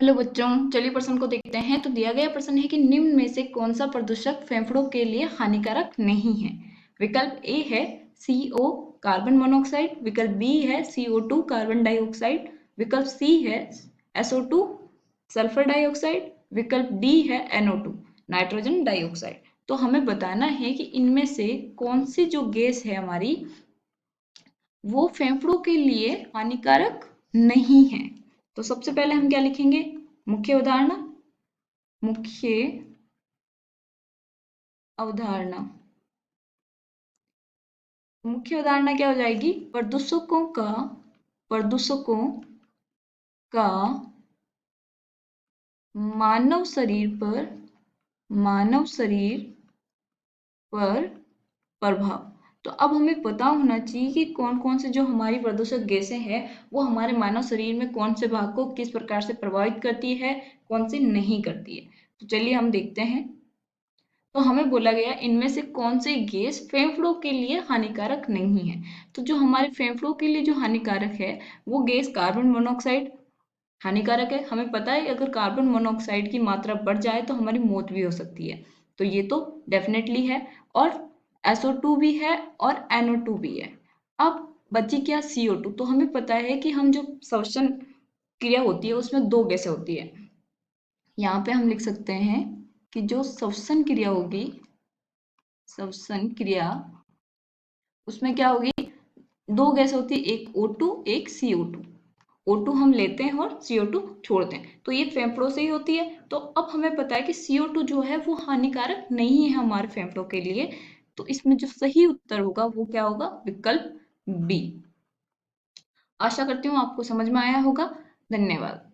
Hello बच्चों, चलिए प्रश्न को देखते हैं। तो दिया गया प्रश्न है कि निम्न में से कौन सा प्रदूषक फेफड़ों के लिए हानिकारक नहीं है। विकल्प ए है CO कार्बन मोनोऑक्साइड, विकल्प बी है CO2 कार्बन डाइऑक्साइड, विकल्प सी है SO2 सल्फर डाइऑक्साइड, विकल्प डी है NO2 नाइट्रोजन डाइऑक्साइड। तो हमें बताना है कि इनमें से कौन सी जो गैस है हमारी वो फेफड़ों के लिए हानिकारक नहीं है। तो सबसे पहले हम क्या लिखेंगे, मुख्य अवधारणा। मुख्य अवधारणा मुख्य अवधारणा क्या हो जाएगी, प्रदूषकों का मानव शरीर पर प्रभाव। तो अब हमें पता होना चाहिए कि कौन कौन से जो हमारी प्रदूषक गैसें हैं वो हमारे मानव शरीर में कौन से भाग को किस प्रकार से प्रभावित करती है, कौन से नहीं करती है। तो चलिए हम देखते हैं। तो हमें बोला गया इनमें से कौन से गैस फेफड़ों के लिए हानिकारक नहीं है। तो जो हमारे फेफड़ों के लिए जो हानिकारक है वो गैस कार्बन मोनोऑक्साइड हानिकारक है। हमें पता है अगर कार्बन मोनोऑक्साइड की मात्रा बढ़ जाए तो हमारी मौत भी हो सकती है, तो ये तो डेफिनेटली है। और SO2 भी है और NO2 भी है। अब बची क्या, CO2। तो हमें पता है कि हम जो श्वसन क्रिया होती है उसमें दो गैसें होती है। यहाँ पे हम लिख सकते हैं कि जो श्वसन क्रिया होगी, श्वसन क्रिया, उसमें क्या होगी, दो गैस होती है, एक O2 एक CO2। O2 हम लेते हैं और CO2 छोड़ते हैं, तो ये फेफड़ों से ही होती है। तो अब हमें पता है कि CO2 जो है वो हानिकारक नहीं है हमारे फेफड़ों के लिए। तो इसमें जो सही उत्तर होगा वो क्या होगा, विकल्प बी। आशा करती हूँ आपको समझ में आया होगा। धन्यवाद।